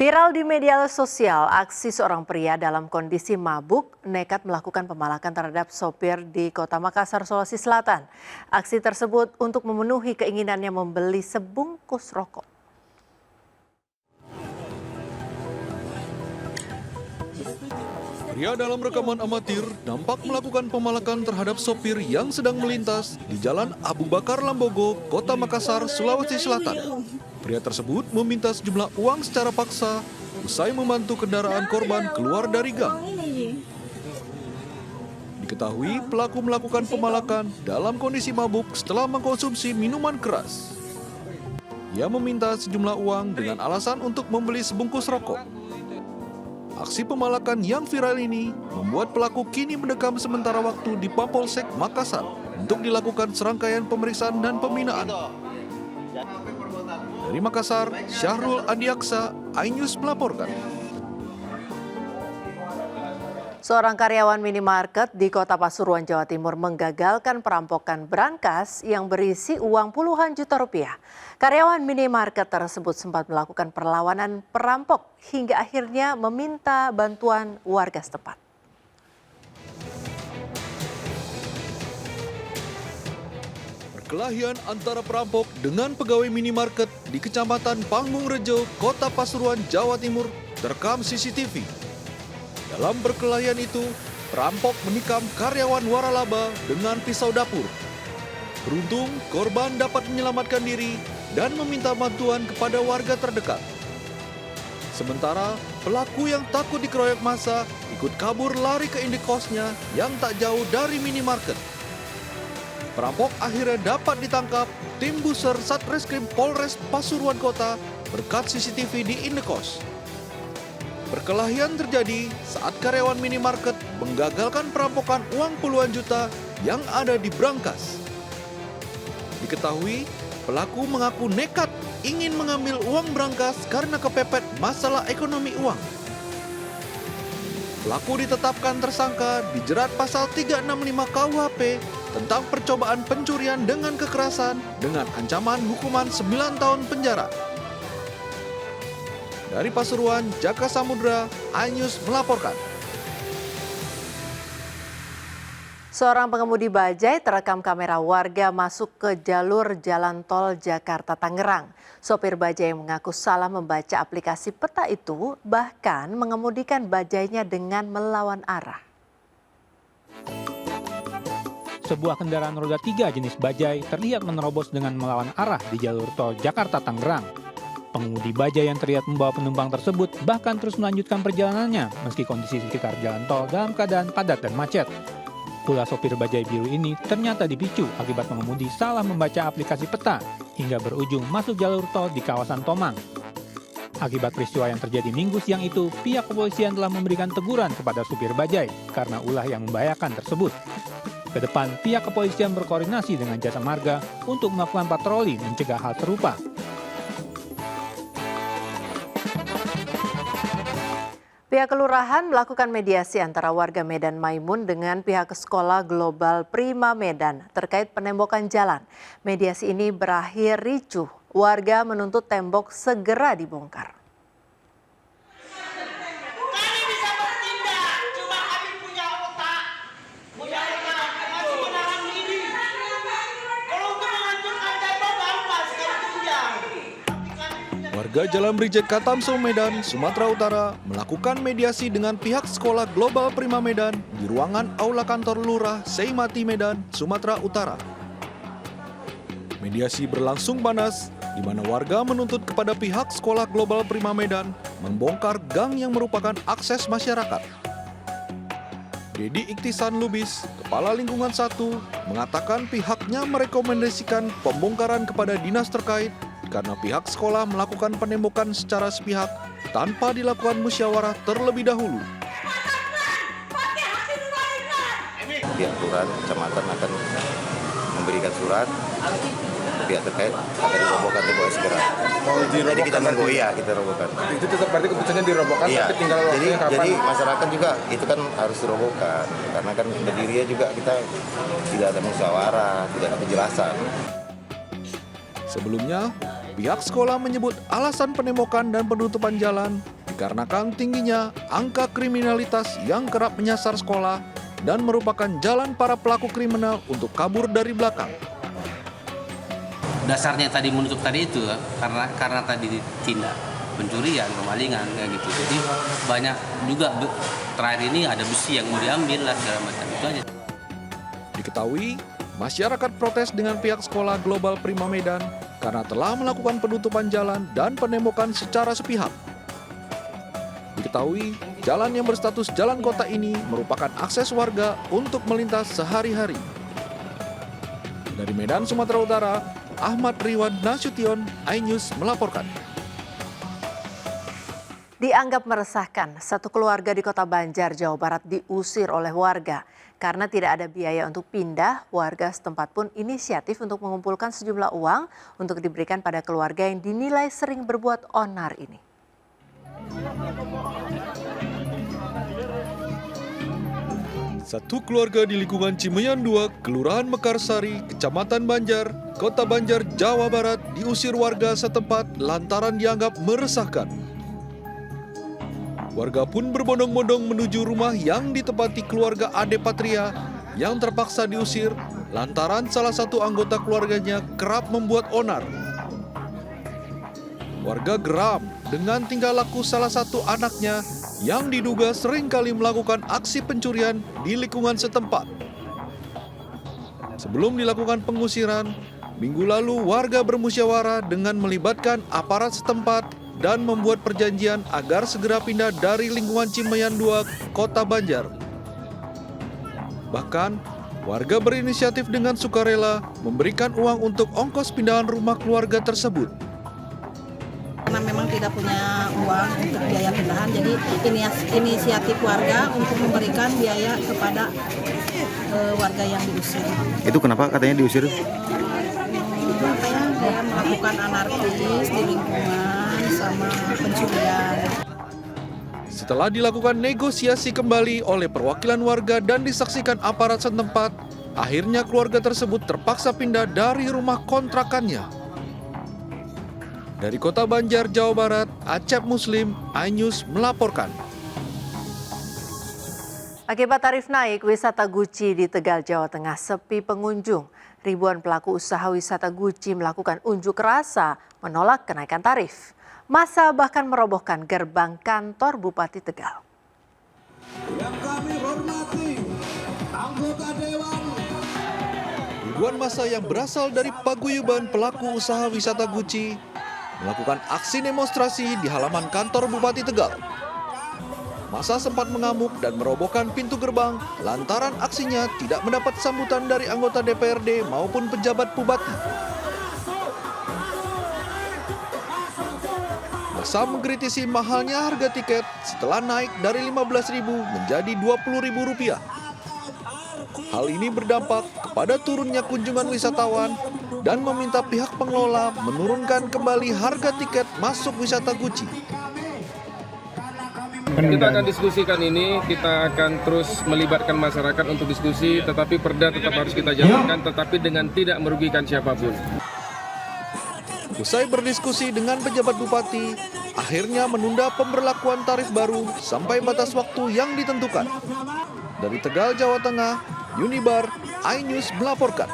Viral di media sosial, aksi seorang pria dalam kondisi mabuk nekat melakukan pemalakan terhadap sopir di Kota Makassar, Sulawesi Selatan. Aksi tersebut untuk memenuhi keinginannya membeli sebungkus rokok. Pria dalam rekaman amatir nampak melakukan pemalakan terhadap sopir yang sedang melintas di Jalan Abu Bakar Lambogo, Kota Makassar, Sulawesi Selatan. Pria tersebut meminta sejumlah uang secara paksa usai membantu kendaraan korban keluar dari gang. Diketahui pelaku melakukan pemalakan dalam kondisi mabuk setelah mengkonsumsi minuman keras. Ia meminta sejumlah uang dengan alasan untuk membeli sebungkus rokok. Aksi pemalakan yang viral ini membuat pelaku kini mendekam sementara waktu di Mapolsek Makassar untuk dilakukan serangkaian pemeriksaan dan pembinaan. Dari Makassar, Syahrul Andiaksa, iNews melaporkan. Seorang karyawan minimarket di Kota Pasuruan, Jawa Timur menggagalkan perampokan brankas yang berisi uang puluhan juta rupiah. Karyawan minimarket tersebut sempat melakukan perlawanan perampok hingga akhirnya meminta bantuan warga setempat. Perkelahian antara perampok dengan pegawai minimarket di Kecamatan Panggung-Rejo, Kota Pasuruan, Jawa Timur terekam CCTV. Dalam perkelahian itu, perampok menikam karyawan waralaba dengan pisau dapur. Beruntung, korban dapat menyelamatkan diri dan meminta bantuan kepada warga terdekat. Sementara, pelaku yang takut dikeroyok massa ikut kabur lari ke indekosnya yang tak jauh dari minimarket. Perampok akhirnya dapat ditangkap tim Buser Satreskrim Polres Pasuruan Kota berkat CCTV di indekos. Perkelahian terjadi saat karyawan minimarket menggagalkan perampokan uang puluhan juta yang ada di brankas. Diketahui, pelaku mengaku nekat ingin mengambil uang brankas karena kepepet masalah ekonomi uang. Pelaku ditetapkan tersangka dijerat pasal 365 KUHP tentang percobaan pencurian dengan kekerasan dengan ancaman hukuman 9 tahun penjara. Dari Pasuruan, Jaka Samudra, iNews melaporkan. Seorang pengemudi bajai terekam kamera warga masuk ke jalur jalan tol Jakarta-Tangerang. Sopir bajai mengaku salah membaca aplikasi peta itu, bahkan mengemudikan bajainya dengan melawan arah. Sebuah kendaraan roda 3 jenis bajai terlihat menerobos dengan melawan arah di jalur tol Jakarta-Tangerang. Pengemudi bajai yang terlihat membawa penumpang tersebut bahkan terus melanjutkan perjalanannya meski kondisi sekitar jalan tol dalam keadaan padat dan macet. Pula sopir bajai biru ini ternyata dipicu akibat pengemudi salah membaca aplikasi peta hingga berujung masuk jalur tol di kawasan Tomang. Akibat peristiwa yang terjadi Minggu siang itu, pihak kepolisian telah memberikan teguran kepada supir bajai karena ulah yang membahayakan tersebut. Ke depan, pihak kepolisian berkoordinasi dengan jasa marga untuk melakukan patroli mencegah hal serupa. Pihak kelurahan melakukan mediasi antara warga Medan Maimun dengan pihak sekolah Global Prima Medan terkait penembokan jalan. Mediasi ini berakhir ricuh. Warga menuntut tembok segera dibongkar. Warga Jalan Brijek Katamso Medan, Sumatera Utara melakukan mediasi dengan pihak sekolah Global Prima Medan di ruangan aula kantor Lurah Seimati Medan, Sumatera Utara. Mediasi berlangsung panas, di mana warga menuntut kepada pihak sekolah Global Prima Medan membongkar gang yang merupakan akses masyarakat. Dedi Iktisan Lubis, Kepala Lingkungan 1, mengatakan pihaknya merekomendasikan pembongkaran kepada dinas terkait karena pihak sekolah melakukan penembokan secara sepihak tanpa dilakukan musyawarah terlebih dahulu. Pihak kelurahan kecamatan akan memberikan surat pihak terkait akan dirobohkan temboknya segera. Jadi kita nunggu, kita robohkan. Itu tetap berarti keputusannya dirobohkan, iya. Tapi tinggal waktunya kapan? Jadi masyarakat juga itu kan harus dirobohkan karena kan berdirinya juga kita tidak ada musyawarah, tidak ada penjelasan. Sebelumnya, pihak sekolah menyebut alasan penembokan dan penutupan jalan dikarenakan tingginya angka kriminalitas yang kerap menyasar sekolah dan merupakan jalan para pelaku kriminal untuk kabur dari belakang. Dasarnya tadi menutup tadi itu karena tadi tindak pencurian, kemalingan kayak gitu. Jadi banyak juga terakhir ini ada besi yang mau diambil lah segala macam itu aja. Diketahui, masyarakat protes dengan pihak sekolah Global Prima Medan karena telah melakukan penutupan jalan dan penembakan secara sepihak. Diketahui, jalan yang berstatus jalan kota ini merupakan akses warga untuk melintas sehari-hari. Dari Medan, Sumatera Utara, Ahmad Riwan Nasution, iNews melaporkan. Dianggap meresahkan, satu keluarga di Kota Banjar, Jawa Barat diusir oleh warga. Karena tidak ada biaya untuk pindah, warga setempat pun inisiatif untuk mengumpulkan sejumlah uang untuk diberikan pada keluarga yang dinilai sering berbuat onar ini. Satu keluarga di lingkungan Cimeyan 2, Kelurahan Mekarsari, Kecamatan Banjar, Kota Banjar, Jawa Barat diusir warga setempat lantaran dianggap meresahkan. Warga pun berbondong-bondong menuju rumah yang ditempati keluarga Ade Patria yang terpaksa diusir lantaran salah satu anggota keluarganya kerap membuat onar. Warga geram dengan tingkah laku salah satu anaknya yang diduga seringkali melakukan aksi pencurian di lingkungan setempat. Sebelum dilakukan pengusiran, minggu lalu warga bermusyawarah dengan melibatkan aparat setempat dan membuat perjanjian agar segera pindah dari lingkungan Cimeyan 2, Kota Banjar. Bahkan, warga berinisiatif dengan sukarela memberikan uang untuk ongkos pindahan rumah keluarga tersebut. Karena memang tidak punya uang untuk biaya pindahan, jadi inisiatif warga untuk memberikan biaya kepada warga yang diusir. Itu kenapa katanya diusir? Katanya dia melakukan anarkis di lingkungan sama pencurian. Setelah dilakukan negosiasi kembali oleh perwakilan warga dan disaksikan aparat setempat, akhirnya keluarga tersebut terpaksa pindah dari rumah kontrakannya. Dari Kota Banjar, Jawa Barat, Acep Muslim, iNews melaporkan. Akibat tarif naik, wisata Guci di Tegal, Jawa Tengah sepi pengunjung. Ribuan pelaku usaha wisata Guci melakukan unjuk rasa menolak kenaikan tarif. Massa bahkan merobohkan gerbang kantor Bupati Tegal. Yang kami hormati, anggota Dewan. Ribuan massa yang berasal dari paguyuban pelaku usaha wisata Guci melakukan aksi demonstrasi di halaman kantor Bupati Tegal. Massa sempat mengamuk dan merobohkan pintu gerbang lantaran aksinya tidak mendapat sambutan dari anggota DPRD maupun pejabat Bupati. Massa mengkritisi mahalnya harga tiket setelah naik dari Rp15.000 menjadi Rp20.000. Hal ini berdampak kepada turunnya kunjungan wisatawan dan meminta pihak pengelola menurunkan kembali harga tiket masuk wisata Guci. Kita akan diskusikan ini, kita akan terus melibatkan masyarakat untuk diskusi, tetapi perda tetap harus kita jalankan, tetapi dengan tidak merugikan siapapun. Usai berdiskusi dengan pejabat Bupati, akhirnya menunda pemberlakuan tarif baru sampai batas waktu yang ditentukan. Dari Tegal, Jawa Tengah, Unibar, iNews melaporkan.